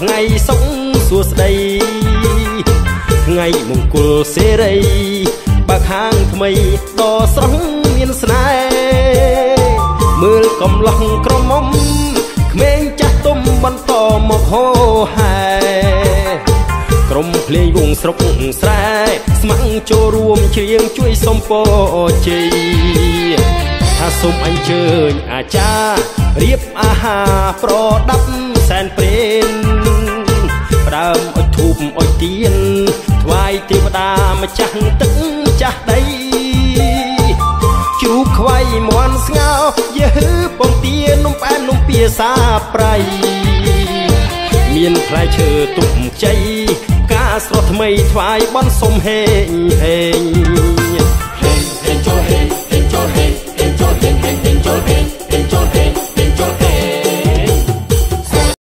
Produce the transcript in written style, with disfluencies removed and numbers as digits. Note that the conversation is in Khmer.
ថ្ងៃសុខសួស្តីថ្ងៃមង្គលសេរីបើខាងថ្មីដ៏ស្រស់មានស្នេហ៍មើលកំឡោះក្រមុំក្មេងចាស់ទុំបន្តមកហោហែក្រុមភ្លេងវងស្រុកស្រែស្ម័គ្រចូលរួមច្រៀងជួយសុំពរជ័យថាសូមអញ្ជើញអាចារ្យរៀបអាហារប្រដាប់សែនព្រេនផ្ដើមអុជធូបអុជទៀនថ្វាយទេវតាម្ចាស់ទឹកម្ចាស់ដីជ្រូកខ្វៃមាន់ស្ងោយឺពងទានំផ្អែមនំពៀសាប្រៃមានផ្លែឈើទុកជ័យការស្រស់ថ្មីថ្វាយបន់សុំហេងហេង